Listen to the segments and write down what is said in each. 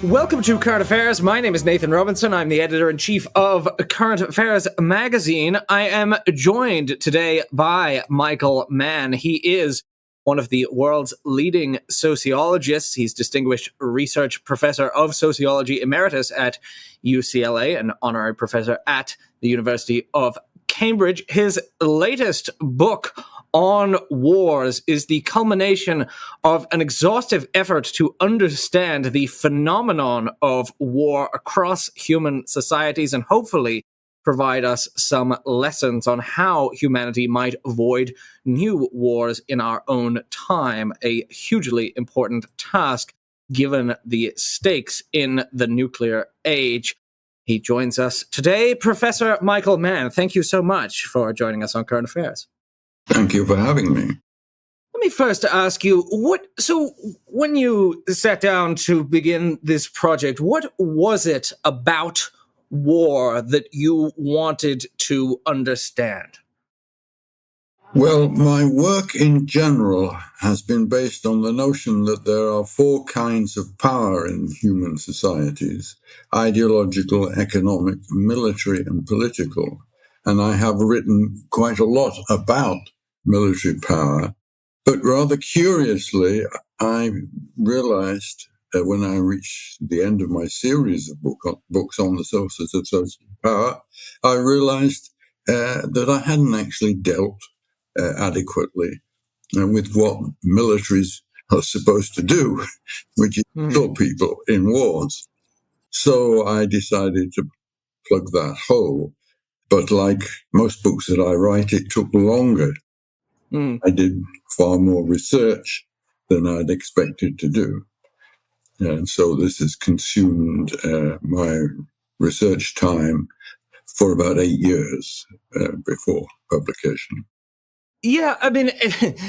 Welcome to Current Affairs. My name is Nathan Robinson. I'm the editor-in-chief of Current Affairs magazine. I am joined today by Michael Mann. He is one of the world's leading sociologists. He's Distinguished Research Professor of Sociology Emeritus at UCLA, an honorary professor at the University of Cambridge. His latest book on wars is the culmination of an exhaustive effort to understand the phenomenon of war across human societies and hopefully provide us some lessons on how humanity might avoid new wars in our own time, a hugely important task given the stakes in the nuclear age. He joins us today, Professor Michael Mann. Thank you so much for joining us on Current Affairs. Thank you for having me. Let me first ask you, when you sat down to begin this project, what was it about war that you wanted to understand? Well, my work in general has been based on the notion that there are four kinds of power in human societies: ideological, economic, military, and political. And I have written quite a lot about military power. But rather curiously, I realized when I reached the end of my series of books on the sources of social power, I realized that I hadn't actually dealt adequately with what militaries are supposed to do, which is kill people in wars. So I decided to plug that hole. But like most books that I write, it took longer. I did far more research than I'd expected to do. And so this has consumed my research time for about 8 years before publication. Yeah, I mean,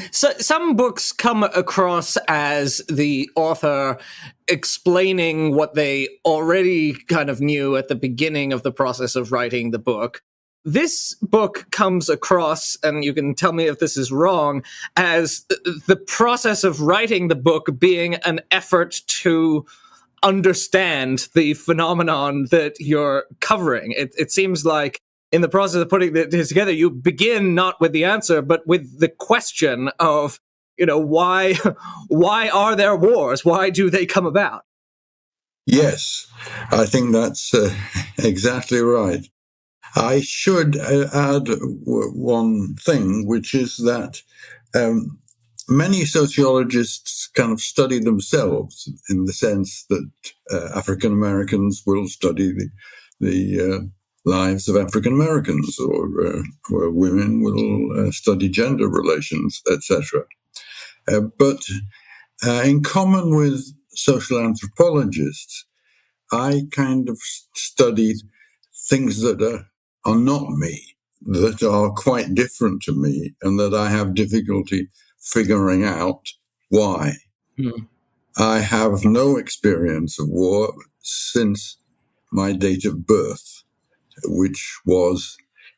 some books come across as the author explaining what they already kind of knew at the beginning of the process of writing the book. This book comes across, and you can tell me if this is wrong, as the process of writing the book being an effort to understand the phenomenon that you're covering. It seems like in the process of putting this together, you begin not with the answer, but with the question of, why are there wars? Why do they come about? Yes, I think that's exactly right. I should add one thing, which is that many sociologists kind of study themselves in the sense that African Americans will study the lives of African Americans, or women will study gender relations, etc. But in common with social anthropologists, I kind of studied things that are not me, that are quite different to me, and that I have difficulty figuring out why. I have no experience of war since my date of birth, which was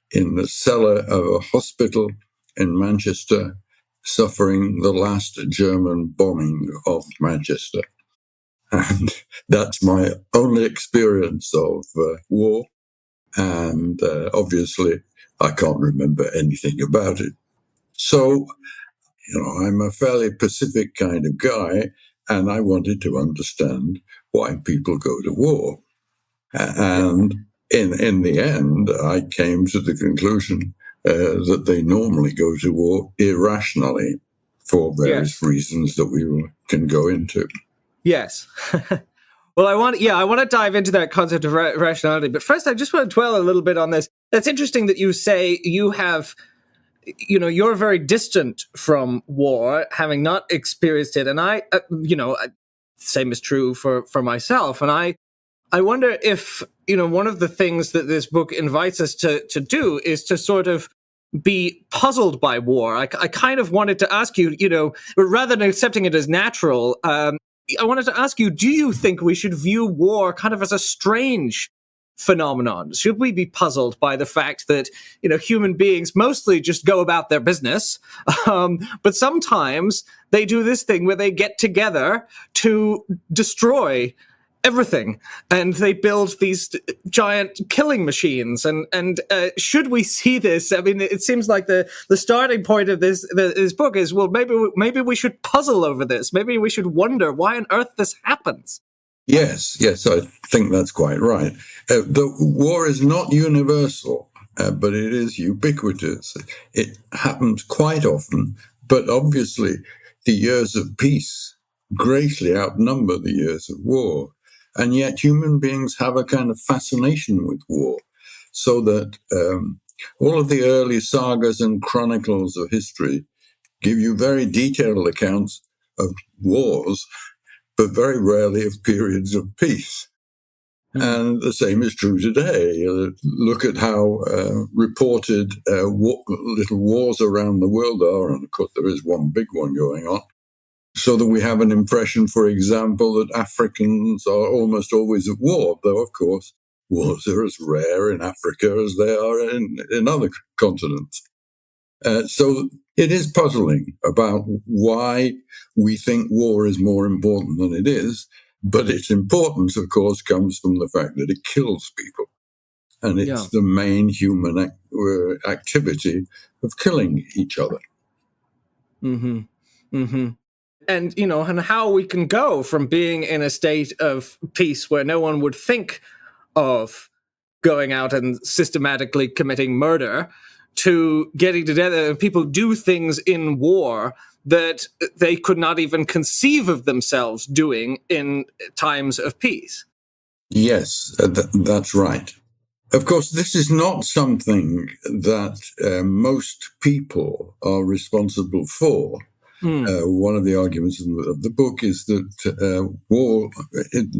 in the cellar of a hospital in Manchester, suffering the last German bombing of Manchester. And that's my only experience of war. And obviously, I can't remember anything about it. So, I'm a fairly pacific kind of guy, and I wanted to understand why people go to war. And in the end, I came to the conclusion that they normally go to war irrationally for various reasons that we can go into. Yes. Well, I want to dive into that concept of rationality. But first, I just want to dwell a little bit on this. That's interesting that you say you have, you're very distant from war, having not experienced it. And I, same is true for myself. And I wonder if, one of the things that this book invites us to do is to sort of be puzzled by war. I kind of wanted to ask you, rather than accepting it as natural, I wanted to ask you, do you think we should view war kind of as a strange phenomenon? Should we be puzzled by the fact that, human beings mostly just go about their business, but sometimes they do this thing where they get together to destroy everything, and they build these giant killing machines. And should we see this? I mean, it seems like the starting point of this book is, well, maybe we should puzzle over this. Maybe we should wonder why on earth this happens. Yes, I think that's quite right. The war is not universal, but it is ubiquitous. It happens quite often, but obviously the years of peace greatly outnumber the years of war. And yet human beings have a kind of fascination with war, so that all of the early sagas and chronicles of history give you very detailed accounts of wars, but very rarely of periods of peace. And the same is true today. Look at how reported little wars around the world are, and of course there is one big one going on, so that we have an impression, for example, that Africans are almost always at war, though of course wars are as rare in Africa as they are in other continents. So it is puzzling about why we think war is more important than it is. But its importance, of course, comes from the fact that it kills people. And it's the main human activity of killing each other. Mm-hmm. Mm-hmm. And, and how we can go from being in a state of peace where no one would think of going out and systematically committing murder to getting together. People do things in war that they could not even conceive of themselves doing in times of peace. Yes, that's right. Of course, this is not something that most people are responsible for. One of the arguments of the book is that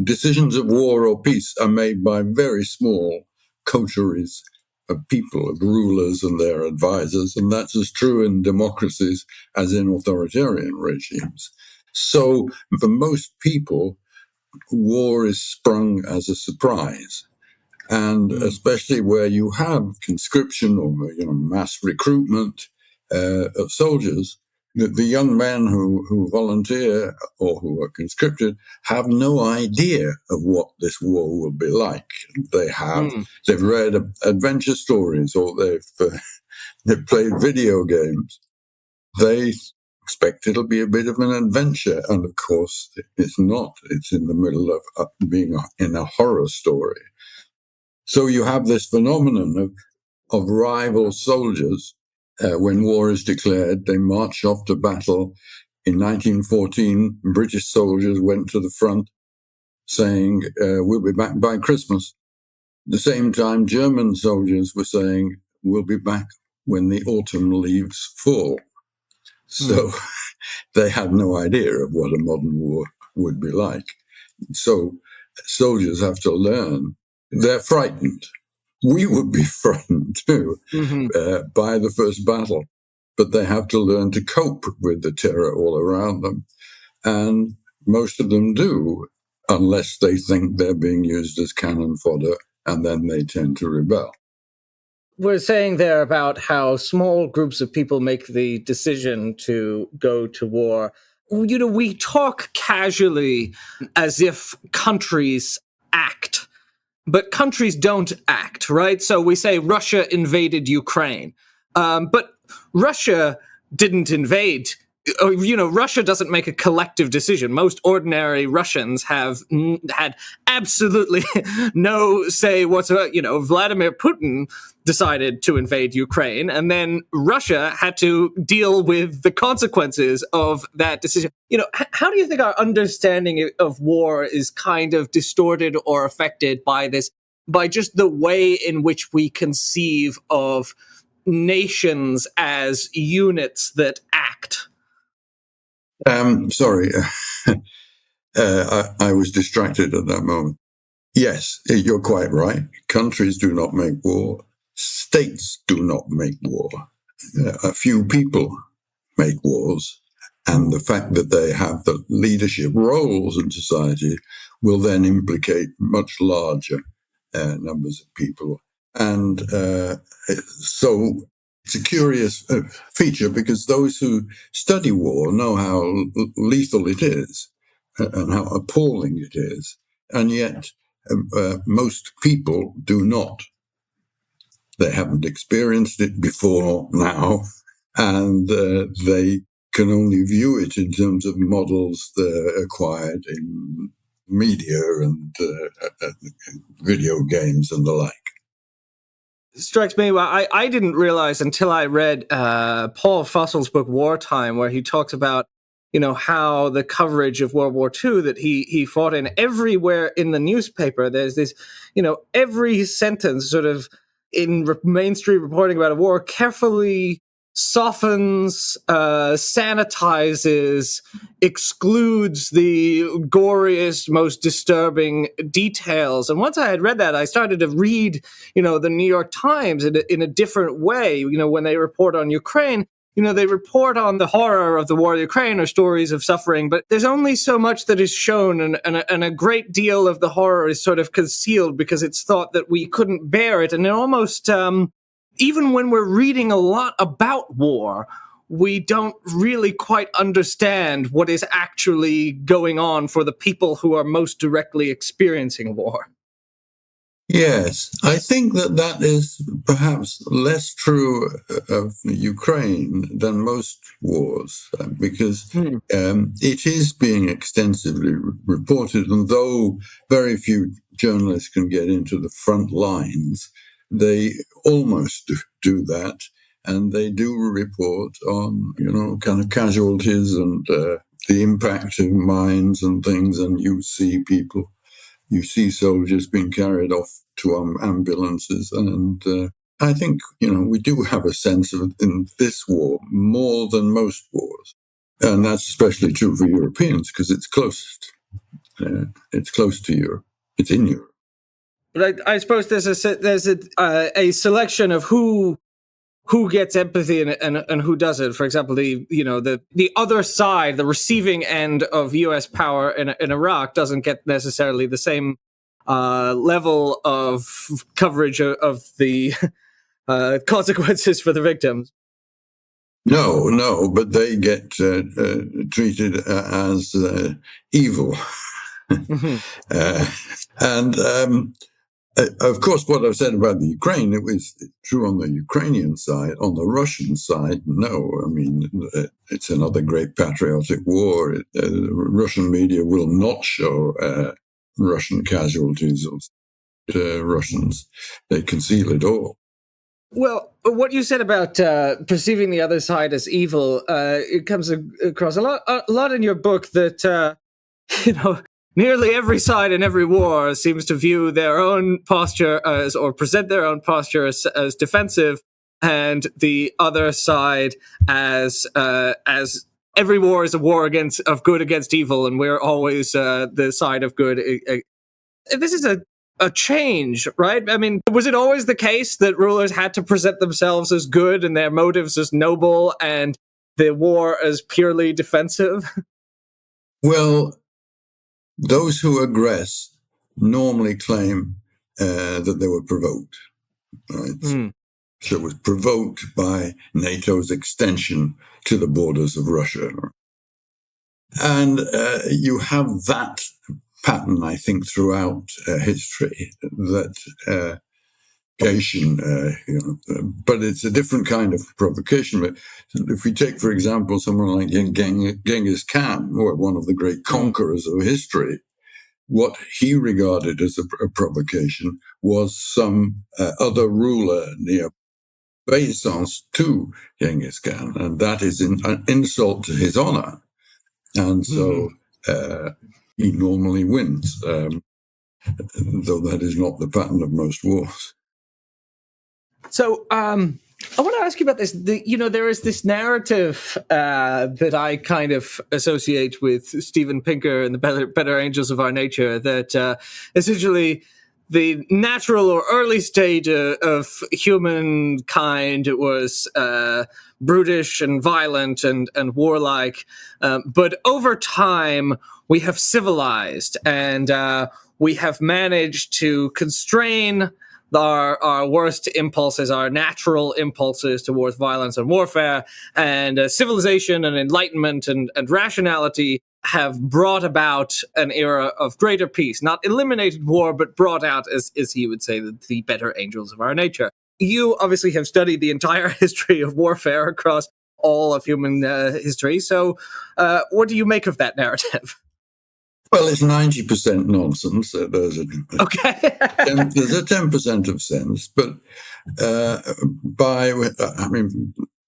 decisions of war or peace are made by very small coteries of people, of rulers and their advisors, and that's as true in democracies as in authoritarian regimes. So for most people, war is sprung as a surprise. And especially where you have conscription or mass recruitment of soldiers, the young men who volunteer or who are conscripted have no idea of what this war will be like. They've read adventure stories, or they've played video games. They expect it'll be a bit of an adventure, and of course it's not. It's in the middle of being in a horror story. So you have this phenomenon of rival soldiers. When war is declared, they march off to battle. In 1914, British soldiers went to the front saying, we'll be back by Christmas. At the same time, German soldiers were saying, we'll be back when the autumn leaves fall. So they had no idea of what a modern war would be like. So soldiers have to learn. They're frightened. We would be frightened too by the first battle, but they have to learn to cope with the terror all around them. And most of them do, unless they think they're being used as cannon fodder, and then they tend to rebel. We're saying there about how small groups of people make the decision to go to war. We talk casually as if countries act, but countries don't act, right? So we say Russia invaded Ukraine, but Russia didn't invade. Russia doesn't make a collective decision. Most ordinary Russians have had absolutely no say whatsoever. Vladimir Putin decided to invade Ukraine, and then Russia had to deal with the consequences of that decision. How do you think our understanding of war is kind of distorted or affected by this, by just the way in which we conceive of nations as units that act? Sorry, I was distracted at that moment. Yes, you're quite right. Countries do not make war. States do not make war. A few people make wars. And the fact that they have the leadership roles in society will then implicate much larger numbers of people. And so it's a curious feature, because those who study war know how lethal it is and how appalling it is. and yet most people do not. They haven't experienced it before now, and they can only view it in terms of models acquired in media and video games and the like. Strikes me, well, I didn't realize until I read Paul Fussel's book Wartime, where he talks about, how the coverage of World War II that he fought in, everywhere in the newspaper, there's this, every sentence sort of in mainstream reporting about a war carefully softens, sanitizes, excludes the goriest, most disturbing details. And once I had read that, I started to read, the New York Times in a different way. When they report on Ukraine, they report on the horror of the war in Ukraine or stories of suffering, but there's only so much that is shown, and a great deal of the horror is sort of concealed because it's thought that we couldn't bear it. And it almost, even when we're reading a lot about war, we don't really quite understand what is actually going on for the people who are most directly experiencing war. Yes, I think that is perhaps less true of Ukraine than most wars, because it is being extensively reported, and though very few journalists can get into the front lines, they almost do that, and they do report on, kind of casualties and the impact of mines and things, and you see soldiers being carried off to ambulances. And I think, we do have a sense of, in this war, more than most wars. And that's especially true for Europeans because it's closest. It's close to Europe. It's in Europe. But I suppose there's a selection of who gets empathy and who doesn't. For example, the other side, the receiving end of U.S. power in Iraq doesn't get necessarily the same level of coverage of the consequences for the victims. No, but they get treated as evil. And of course, what I've said about the Ukraine, it was true on the Ukrainian side. On the Russian side, no. I mean, it's another great patriotic war. Russian media will not show Russian casualties of Russians. They conceal it all. Well, what you said about perceiving the other side as evil, it comes across a lot in your book that, nearly every side in every war seems to view their own posture or present their own posture as defensive, and the other side as every war is a war of good against evil, and we're always the side of good. This is a change, right? I mean, was it always the case that rulers had to present themselves as good and their motives as noble and the war as purely defensive? Well, those who aggress normally claim that they were provoked. Right? So it was provoked by NATO's extension to the borders of Russia. And you have that pattern, I think, throughout history, that but it's a different kind of provocation. But if we take, for example, someone like Genghis Khan, or one of the great conquerors of history, what he regarded as a provocation was some other rular near obeisance to Genghis Khan, and that is an insult to his honor. And so he normally wins, though that is not the pattern of most wars. So I want to ask you about this. There is this narrative that I kind of associate with Steven Pinker and the Better Angels of Our Nature, that essentially the natural or early stage of humankind was brutish and violent and warlike. But over time, we have civilized, and we have managed to constrain our worst impulses, our natural impulses towards violence and warfare, and civilization and enlightenment and rationality have brought about an era of greater peace, not eliminated war, but brought out, as he would say, the better angels of our nature. You obviously have studied the entire history of warfare across all of human history. So what do you make of that narrative? Well, it's 90% nonsense. There's a 10% of sense, but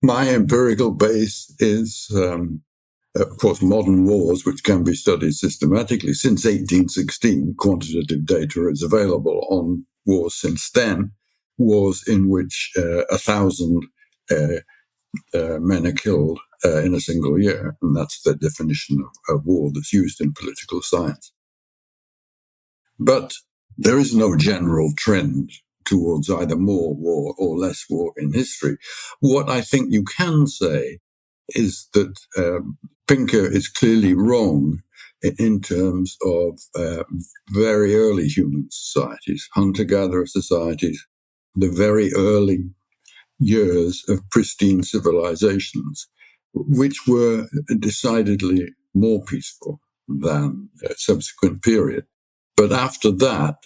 my empirical base is, of course, modern wars, which can be studied systematically. Since 1816, quantitative data is available on wars since then, wars in which 1,000 men are killed in a single year, and that's the definition of war that's used in political science. But there is no general trend towards either more war or less war in history. What I think you can say is that Pinker is clearly wrong in terms of very early human societies, hunter-gatherer societies, the very early years of pristine civilizations, which were decidedly more peaceful than a subsequent period. But after that,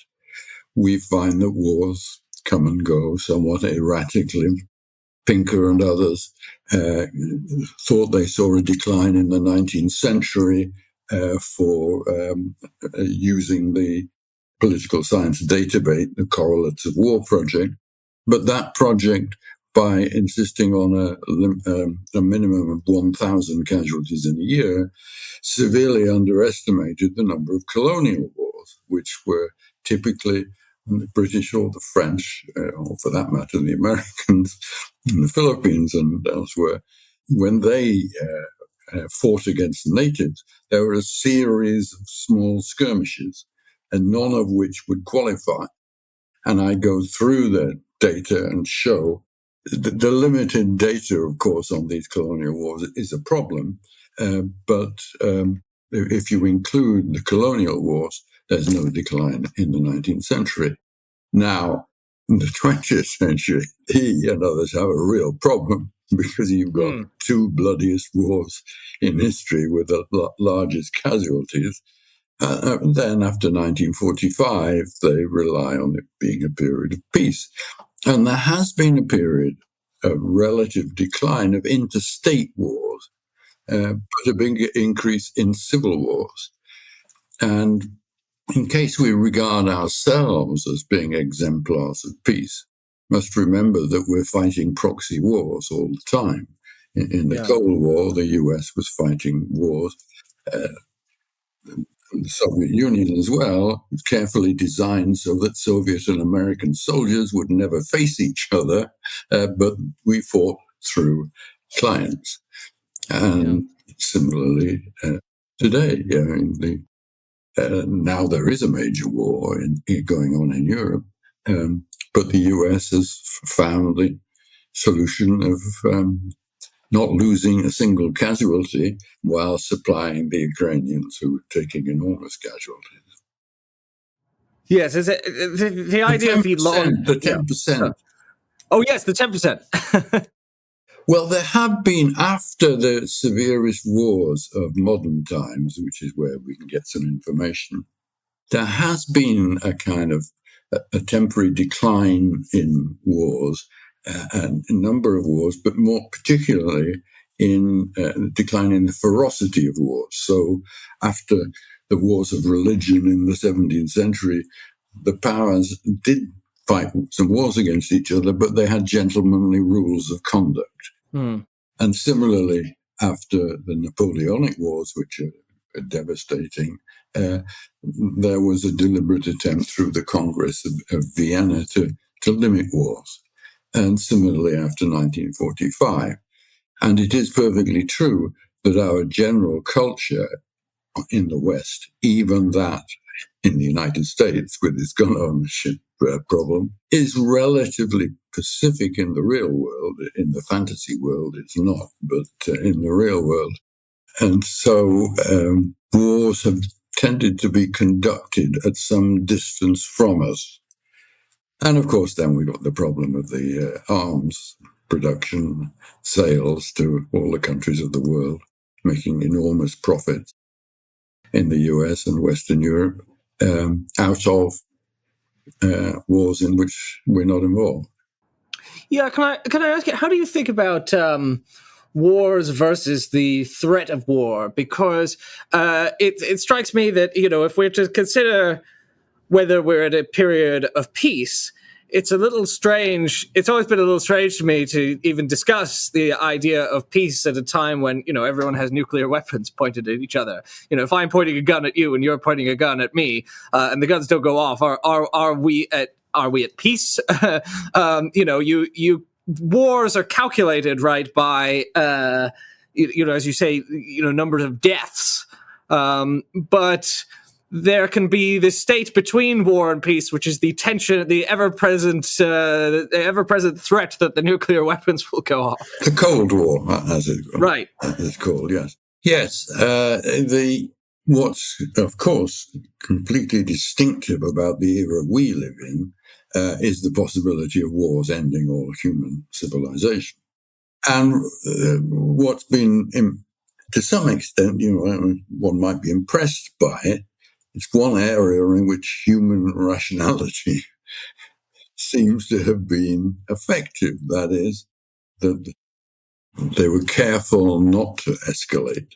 we find that wars come and go somewhat erratically. Pinker and others thought they saw a decline in the 19th century for using the political science database, the Correlates of War project. But that project, by insisting on a minimum of 1,000 casualties in a year, severely underestimated the number of colonial wars, which were typically the British or the French, or for that matter, the Americans in the Philippines and elsewhere. When they fought against the natives, there were a series of small skirmishes, and none of which would qualify. And I go through the data and show the limited data, of course, on these colonial wars is a problem. But if you include the colonial wars, there's no decline in the 19th century. Now, in the 20th century, he and others have a real problem because you've got two bloodiest wars in history with the largest casualties. Then after 1945, they rely on it being a period of peace. And there has been a period of relative decline of interstate wars, but a big increase in civil wars. And in case we regard ourselves as being exemplars of peace, must remember that we're fighting proxy wars all the time. In the Cold War, the US was fighting wars. The Soviet Union as well, carefully designed so that Soviet and American soldiers would never face each other, but we fought through clients. And similarly, today, now there is a major war going on in Europe, but the US has found the solution of not losing a single casualty while supplying the Ukrainians who are taking enormous casualties. Yes, the idea of the 10%. Oh, yes, the 10%. Well, there have been, after the severest wars of modern times, which is where we can get some information, there has been a kind of a temporary decline in wars, and a number of wars, but more particularly in decline in the ferocity of wars. So after the wars of religion in the 17th century, the powers did fight some wars against each other, but they had gentlemanly rules of conduct. And similarly, after the Napoleonic Wars, which are devastating, there was a deliberate attempt through the Congress of Vienna to limit wars. And similarly, after 1945. And it is perfectly true that our general culture in the West, even that in the United States with its gun ownership problem, is relatively pacific in the real world. In the fantasy world, it's not, but in the real world. And so wars have tended to be conducted at some distance from us. And of course, then we've got the problem of the arms production, sales to all the countries of the world, making enormous profits. in the US and Western Europe out of wars in which we're not involved. Yeah, can I ask you, how do you think about wars versus the threat of war? Because it strikes me that, if we're to consider whether we're at a period of peace, it's a little strange. It's always been a little strange to me to even discuss the idea of peace at a time when, everyone has nuclear weapons pointed at each other. If I'm pointing a gun at you and you're pointing a gun at me, and the guns don't go off, are we at peace? Wars are calculated, right, by as you say, numbers of deaths, but there can be this state between war and peace, which is the tension, the ever-present threat that the nuclear weapons will go off. The Cold War, as it's called, yes. Yes, what's, of course, completely distinctive about the era we live in is the possibility of wars ending all human civilization. And what's been, to some extent, one might be impressed by it, it's one area in which human rationality seems to have been effective. That is, that they were careful not to escalate.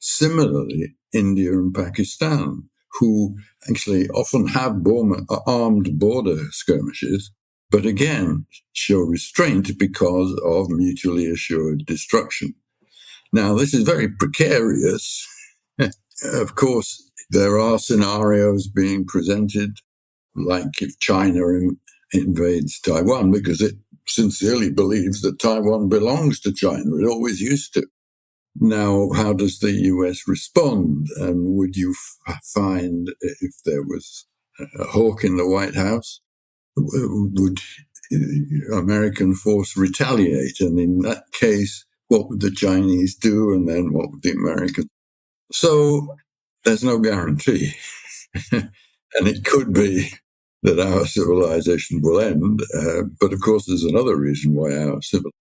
Similarly, India and Pakistan, who actually often have armed border skirmishes, but again show restraint because of mutually assured destruction. Now, this is very precarious. Of course, there are scenarios being presented, like if China invades Taiwan, because it sincerely believes that Taiwan belongs to China. It always used to. Now, how does the US respond? And would you find, if there was a hawk in the White House, would American force retaliate? And in that case, what would the Chinese do? And then what would the Americans? So there's no guarantee. And it could be that our civilization will end. But of course, there's another reason why our civilization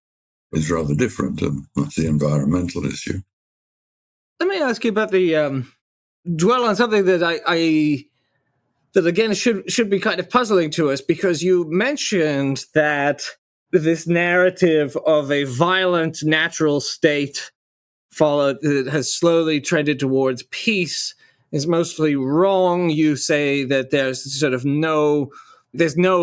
is rather different, and that's the environmental issue. Let me ask you about the dwell on something that that again should be kind of puzzling to us, because you mentioned that this narrative of a violent natural state that has slowly trended towards peace is mostly wrong. You say that there's no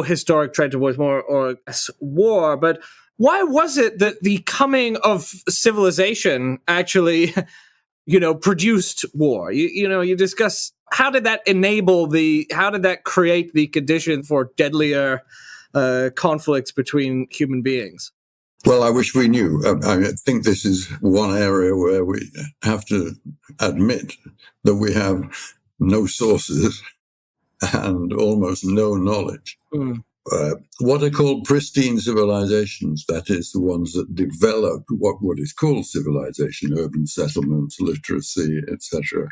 historic trend towards more or less war, but why was it that the coming of civilization actually produced war? You discuss, how did that create the condition for deadlier conflicts between human beings? Well, I wish we knew. I think this is one area where we have to admit that we have no sources and almost no knowledge. What are called pristine civilizations, that is, the ones that developed what is called civilization, urban settlements, literacy, etc.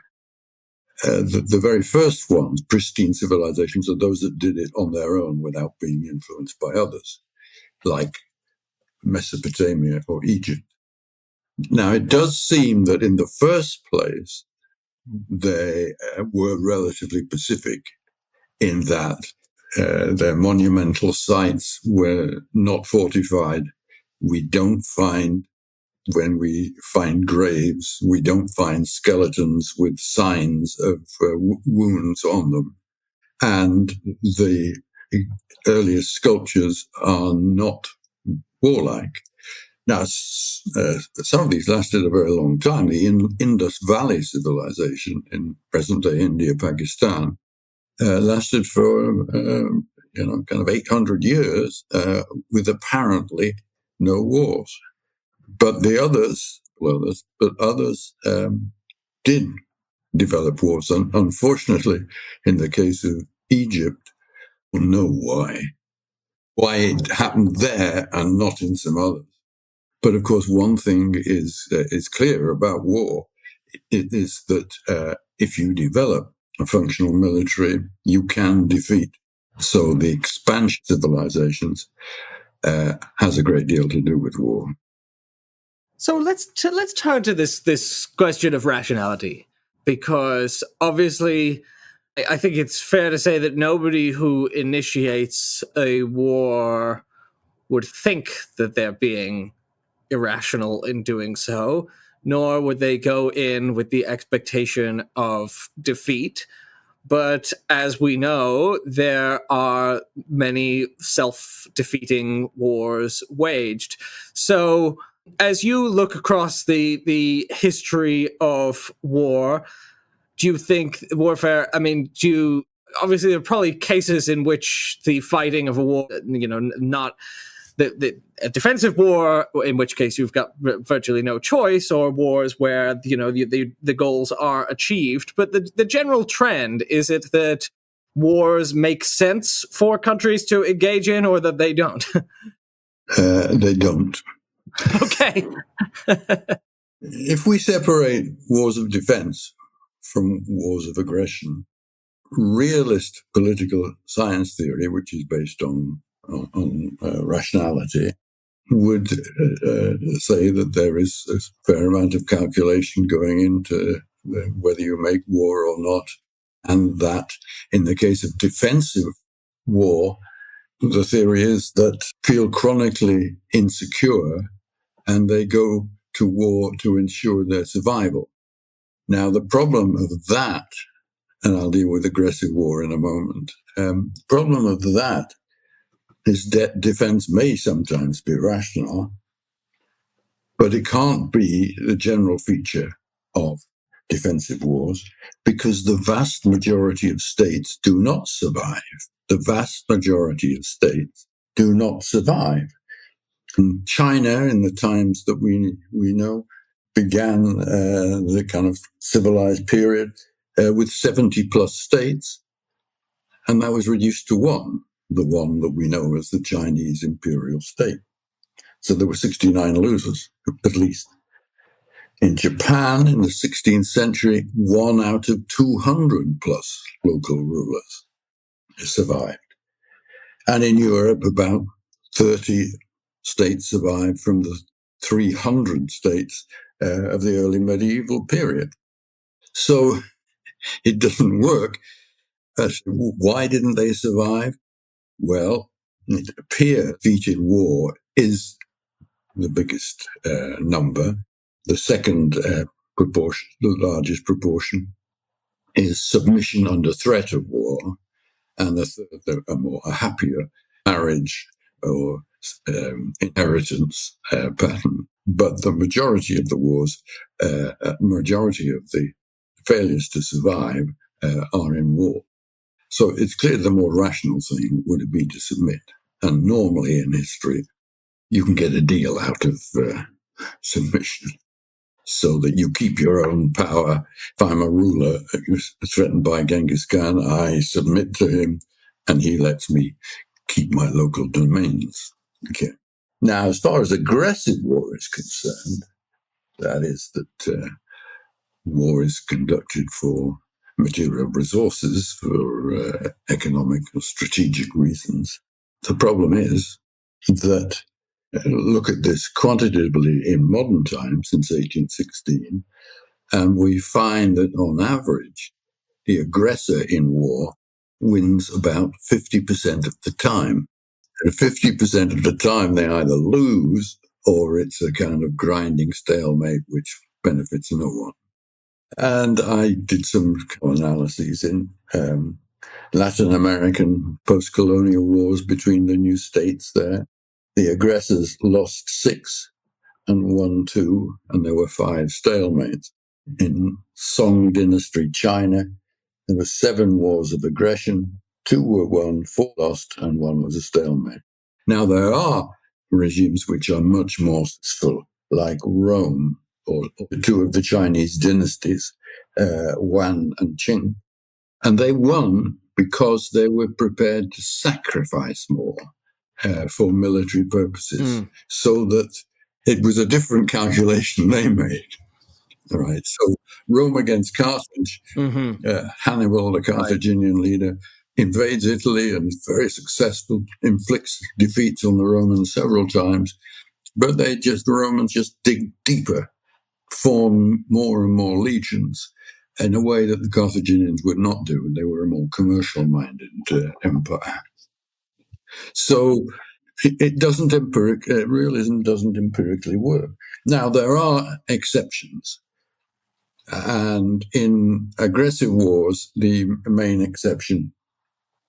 The very first ones, pristine civilizations, are those that did it on their own without being influenced by others, like Mesopotamia or Egypt. Now, it does seem that in the first place, they were relatively pacific in that their monumental sites were not fortified. When we find graves, we don't find skeletons with signs of wounds on them. And the earliest sculptures are not warlike. Now, some of these lasted a very long time. The Indus Valley civilization in present-day India, Pakistan, lasted for kind of 800 years with apparently no wars. But others did develop wars. And unfortunately, in the case of Egypt, we don't know why it happened there and not in some others. But of course, one thing is clear about war. It is that if you develop a functional military, you can defeat. So the expansion of civilizations has a great deal to do with war. So let's turn to this question of rationality. because obviously I think it's fair to say that nobody who initiates a war would think that they're being irrational in doing so, nor would they go in with the expectation of defeat. But as we know, there are many self-defeating wars waged. So as you look across the history of war, do you think warfare, obviously there are probably cases in which the fighting of a war, not a defensive war, in which case you've got virtually no choice, or wars where the goals are achieved. But the general trend, is it that wars make sense for countries to engage in, or that they don't? They don't. Okay. If we separate wars of defense from wars of aggression, realist political science theory, which is based on rationality, would say that there is a fair amount of calculation going into whether you make war or not, and that in the case of defensive war, the theory is that feel chronically insecure and they go to war to ensure their survival. Now, the problem of that, and I'll deal with aggressive war in a moment, problem of that is that defense may sometimes be rational, but it can't be the general feature of defensive wars because the vast majority of states do not survive. The vast majority of states do not survive. And China, in the times that we know, began the kind of civilized period with 70 plus states, and that was reduced to one, the one that we know as the Chinese imperial state. So there were 69 losers, at least. In Japan, in the 16th century, 1 out of 200 plus local rulers survived. And in Europe, about 30 states survived from the 300 states of the early medieval period. So it doesn't work. Why didn't they survive? Well, it appears defeated war is the biggest number. The second proportion, the largest proportion, is submission under threat of war, and the third, a happier marriage or inheritance pattern. But the majority of the wars, majority of the failures to survive are in war. So it's clear the more rational thing would be to submit. And normally in history, you can get a deal out of submission so that you keep your own power. If I'm a ruler threatened by Genghis Khan, I submit to him and he lets me keep my local domains. Okay. Now, as far as aggressive war is concerned, that is that war is conducted for material resources, for economic or strategic reasons. The problem is that look at this quantitatively in modern times since 1816, and we find that on average, the aggressor in war wins about 50% of the time. And 50% of the time, they either lose or it's a kind of grinding stalemate which benefits no one. And I did some analyses in Latin American post-colonial wars between the new states there. The aggressors lost 6 and won 2, and there were 5 stalemates. In Song Dynasty China, there were 7 wars of aggression, 2 were won, 4 lost, and 1 was a stalemate. Now, there are regimes which are much more successful, like Rome, or 2 of the Chinese dynasties, Wan and Qing. And they won because they were prepared to sacrifice more for military purposes, so that it was a different calculation they made. All right. So Rome against Carthage, Hannibal, the Carthaginian leader, invades Italy and is very successful, inflicts defeats on the Romans several times, but the Romans just dig deeper, form more and more legions, in a way that the Carthaginians would not do. They were a more commercial-minded empire. So it doesn't realism doesn't empirically work. Now, there are exceptions. And in aggressive wars, the main exception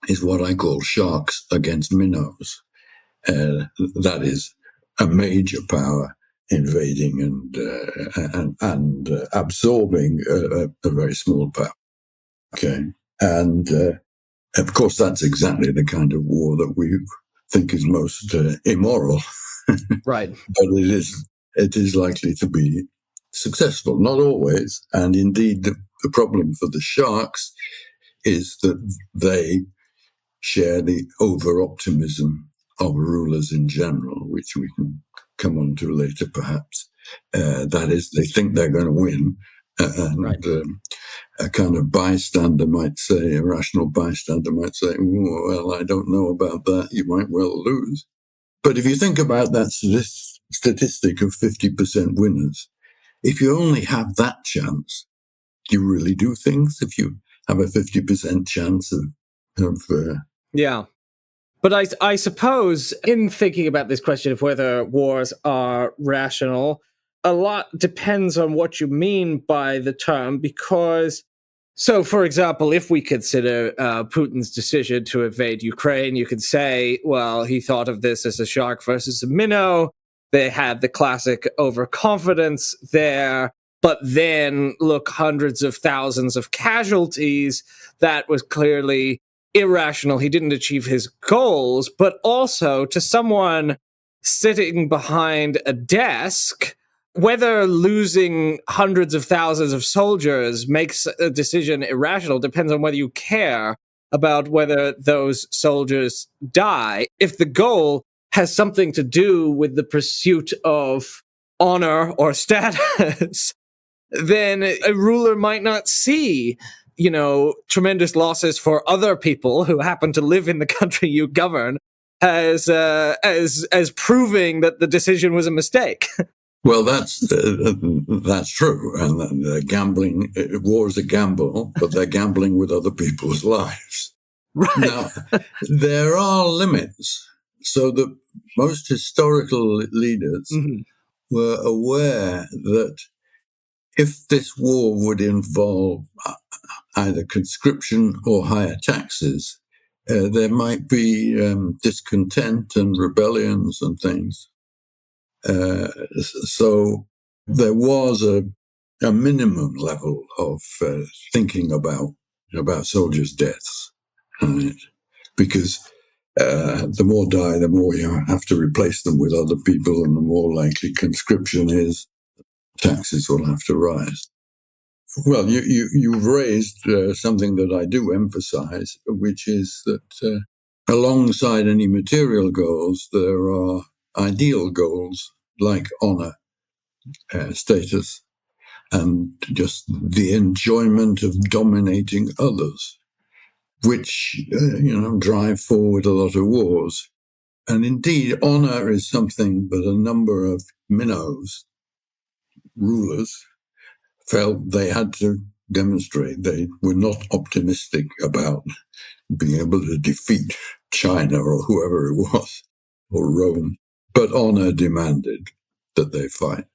is what I call sharks against minnows. That is a major power invading and absorbing a very small power. Okay, and of course that's exactly the kind of war that we think is most immoral. Right. But it is likely to be successful, not always. And indeed, the problem for the sharks is that they share the over-optimism of rulers in general, which we can come on to later, perhaps. That is, they think they're going to win, and Right. A kind of bystander might say, a rational bystander might say, well, I don't know about that, you might well lose. But if you think about that statistic of 50% winners, if you only have that chance, do you really do things if you have a 50% chance of Yeah. But I suppose in thinking about this question of whether wars are rational, a lot depends on what you mean by the term, because, so for example, if we consider Putin's decision to invade Ukraine, you could say, well, he thought of this as a shark versus a minnow. They had the classic overconfidence there, but then look, hundreds of thousands of casualties. That was clearly irrational. He didn't achieve his goals, but also to someone sitting behind a desk, whether losing hundreds of thousands of soldiers makes a decision irrational depends on whether you care about whether those soldiers die. If the goal has something to do with the pursuit of honor or status, then a ruler might not see, tremendous losses for other people who happen to live in the country you govern as proving that the decision was a mistake. Well, that's true, and gambling. War is a gamble, but they're gambling with other people's lives. Right. Now, there are limits, so that most historical leaders were aware that if this war would involve either conscription or higher taxes, there might be discontent and rebellions and things. So there was a minimum level of thinking about soldiers' deaths, right? Because the more die, the more you have to replace them with other people, and the more likely conscription is, taxes will have to rise. Well, you've raised something that I do emphasize, which is that alongside any material goals, there are ideal goals like honor, status, and just the enjoyment of dominating others, which drive forward a lot of wars. And indeed, honor is something that a number of minnows, rulers, felt they had to demonstrate. They were not optimistic about being able to defeat China or whoever it was, or Rome. But honor demanded that they fight.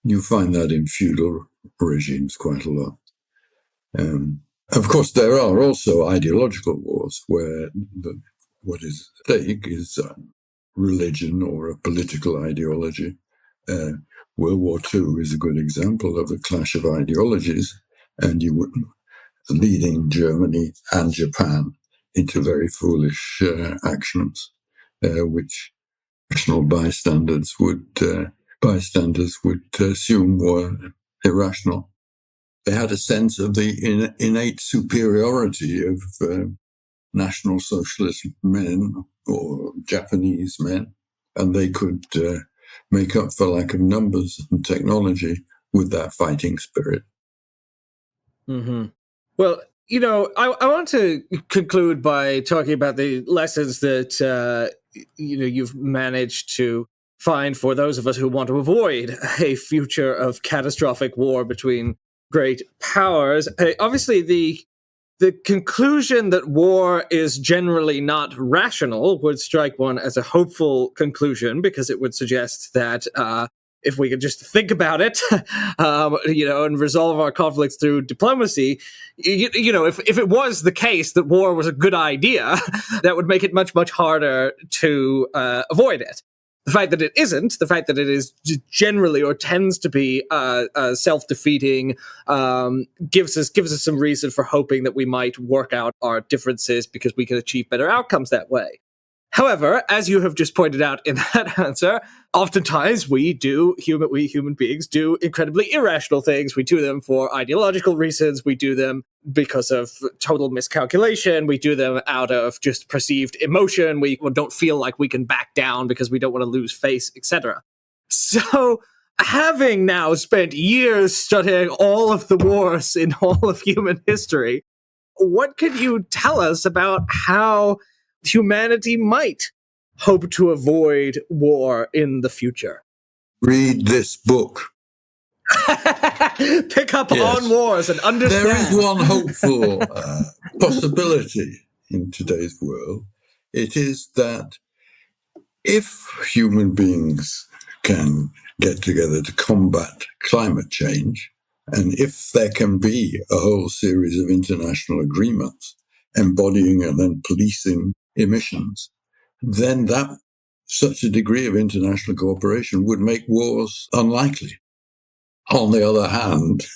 You find that in feudal regimes quite a lot. Of course, there are also ideological wars where what is at stake is religion or a political ideology. World War II is a good example of a clash of ideologies, and leading Germany and Japan into very foolish actions, which rational bystanders would assume were irrational. They had a sense of the innate superiority of National Socialist men or Japanese men, and they could make up for lack of numbers and technology with that fighting spirit. Mm-hmm. Well, I want to conclude by talking about the lessons that you've managed to find for those of us who want to avoid a future of catastrophic war between great powers. Obviously, the conclusion that war is generally not rational would strike one as a hopeful conclusion, because it would suggest that if we could just think about it, and resolve our conflicts through diplomacy, if it was the case that war was a good idea, that would make it much, much harder to avoid it. The fact that it isn't, the fact that it is generally or tends to be self-defeating, gives us some reason for hoping that we might work out our differences because we can achieve better outcomes that way. However, as you have just pointed out in that answer, oftentimes we human beings do incredibly irrational things. We do them for ideological reasons. We do them because of total miscalculation. We do them out of just perceived emotion. We don't feel like we can back down because we don't want to lose face, etc. So, having now spent years studying all of the wars in all of human history, what could you tell us about how humanity might hope to avoid war in the future? Read this book. Pick up on wars and understand. There is one hopeful possibility in today's world. It is that if human beings can get together to combat climate change, and if there can be a whole series of international agreements embodying and then policing emissions, then such a degree of international cooperation would make wars unlikely. On the other hand,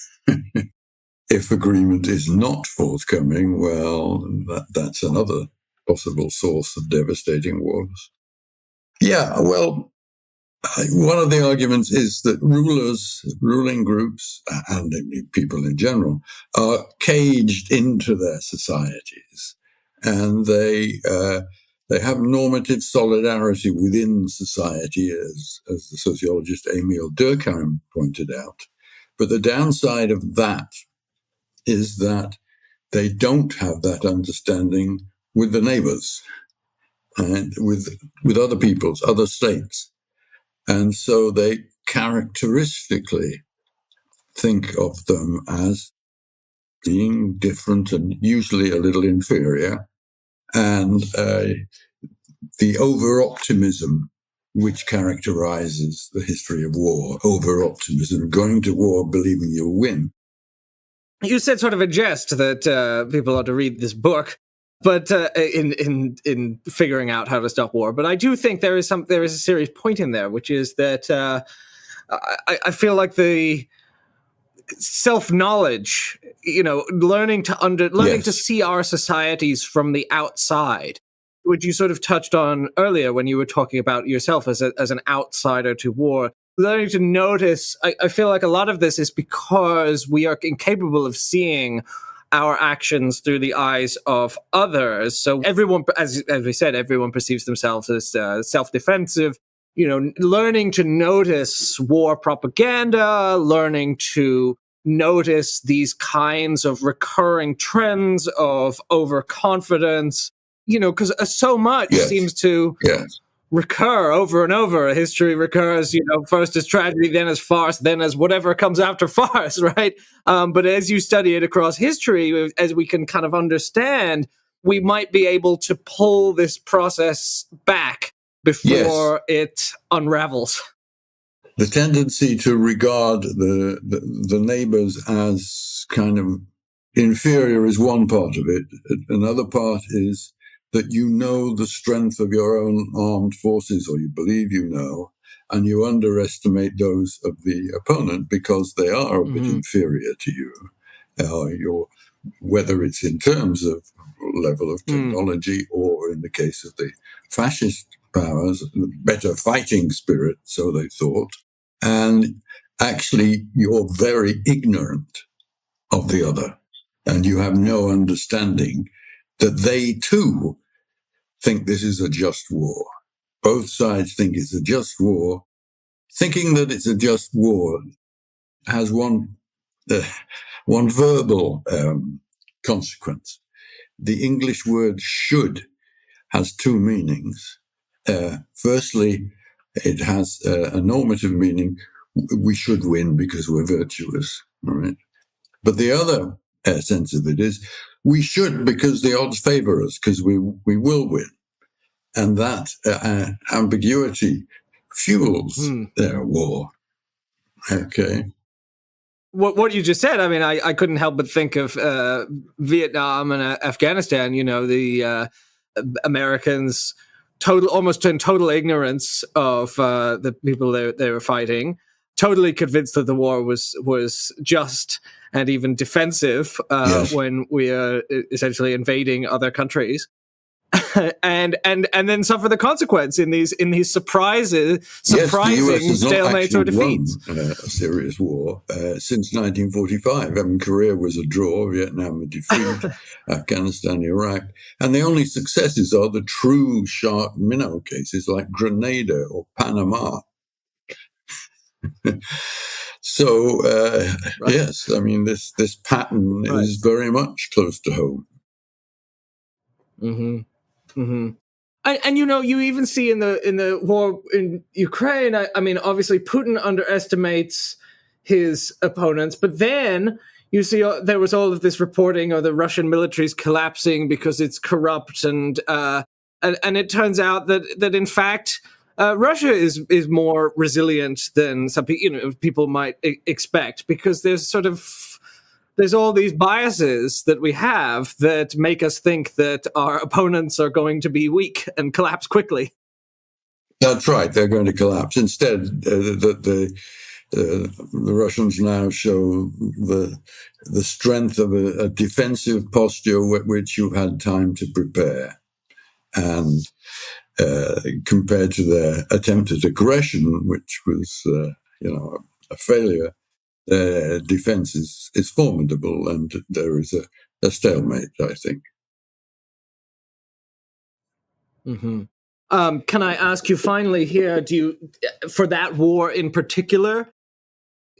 if agreement is not forthcoming, well, that's another possible source of devastating wars. Yeah, well, one of the arguments is that ruling groups, and people in general, are caged into their societies, and they have normative solidarity within society, as the sociologist Emil Durkheim pointed out. But the downside of that is that they don't have that understanding with the neighbors and with other peoples, other states. And so they characteristically think of them as being different and usually a little inferior. And the over-optimism which characterizes the history of war, over-optimism, going to war believing you'll win. You said sort of a jest that people ought to read this book, but in figuring out how to stop war. But I do think there is a serious point in there, which is that I feel like the self-knowledge, learning to see our societies from the outside, which you sort of touched on earlier when you were talking about yourself as an outsider to war. Learning to notice, I feel like a lot of this is because we are incapable of seeing our actions through the eyes of others. So everyone, as we said, everyone perceives themselves as self-defensive. Learning to notice war propaganda, learning to notice these kinds of recurring trends of overconfidence, because so much seems to recur over and over. History recurs, first as tragedy, then as farce, then as whatever comes after farce, right? But as you study it across history, as we can kind of understand, we might be able to pull this process back before it unravels. The tendency to regard the neighbors as kind of inferior is one part of it. Another part is that you know the strength of your own armed forces, or you believe you know, and you underestimate those of the opponent because they are a bit inferior to you. Whether it's in terms of level of technology or, in the case of the fascist powers, better fighting spirit, so they thought. And actually, you're very ignorant of the other, and you have no understanding that they too think this is a just war. Both sides think it's a just war. Thinking that it's a just war has one verbal consequence. The English word should has two meanings. Firstly, it has a normative meaning. We should win because we're virtuous, all right? But the other sense of it is we should, because the odds favor us, because we will win. And that ambiguity fuels their war. Okay. What you just said, I mean, I couldn't help but think of Vietnam and Afghanistan. The Americans almost in total ignorance of the people they were fighting, totally convinced that the war was just and even defensive Yes. when we are essentially invading other countries. and then suffer the consequence in these surprising stalemates or defeats. Won a serious war since 1945. I mean, Korea was a draw, Vietnam a defeat, Afghanistan, Iraq, and the only successes are the true shark minnow cases like Grenada or Panama. So right. Yes, I mean this pattern right. is very much close to home. Mm-hmm. Mm-hmm. And you even see in the war in Ukraine, I mean, obviously Putin underestimates his opponents, but then you see there was all of this reporting of the Russian military's collapsing because it's corrupt, and it turns out that in fact Russia is more resilient than some people might expect, because there's all these biases that we have that make us think that our opponents are going to be weak and collapse quickly. That's right. They're going to collapse. Instead, the Russians now show the strength of a defensive posture which you've had time to prepare. And compared to their attempted aggression, which was, a failure, defense is formidable, and there is a stalemate, I think. Mm-hmm. Can I ask you finally here, for that war in particular,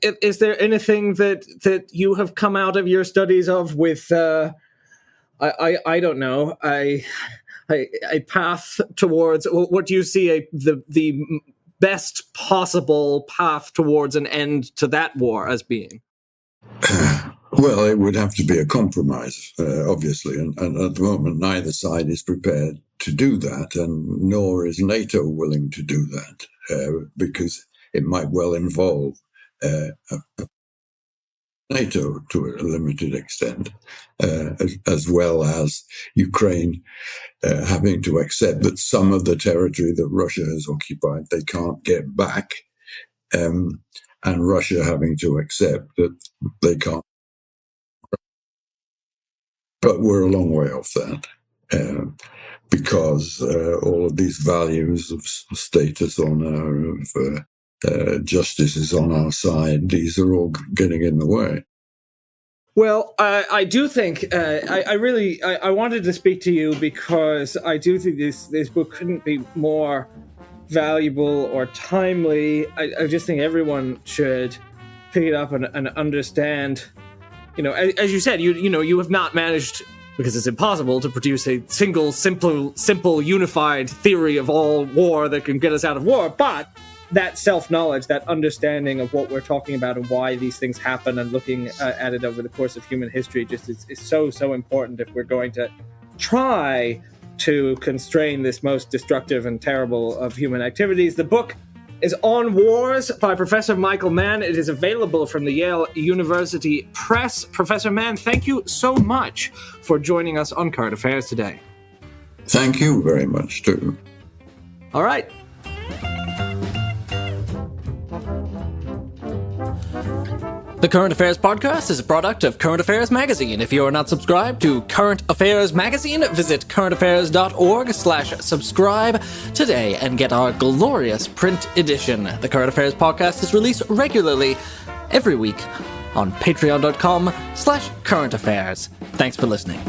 is there anything that you have come out of your studies of with, I don't know, a path towards, what do you see the best possible path towards an end to that war as being? Well, it would have to be a compromise, obviously, and at the moment neither side is prepared to do that, and nor is NATO willing to do that, because it might well involve NATO to a limited extent, as well as Ukraine having to accept that some of the territory that Russia has occupied they can't get back, and Russia having to accept that they can't. But we're a long way off that, because all of these values of status, honor, of justice is on our side. These are all getting in the way. Well, I do think I wanted to speak to you because I do think this book couldn't be more valuable or timely. I just think everyone should pick it up and understand. As you said, you have not managed, because it's impossible to produce a single, simple, unified theory of all war that can get us out of war. But that self-knowledge, that understanding of what we're talking about and why these things happen, and looking at it over the course of human history, just is so important if we're going to try to constrain this most destructive and terrible of human activities. The book is On Wars by Professor Michael Mann. It is available from the Yale University Press. Professor Mann, thank you so much for joining us on Current Affairs today. Thank you very much, too. All right. The Current Affairs Podcast is a product of Current Affairs Magazine. If you are not subscribed to Current Affairs Magazine, visit currentaffairs.org/subscribe today and get our glorious print edition. The Current Affairs Podcast is released regularly every week on patreon.com/currentaffairs. Thanks for listening.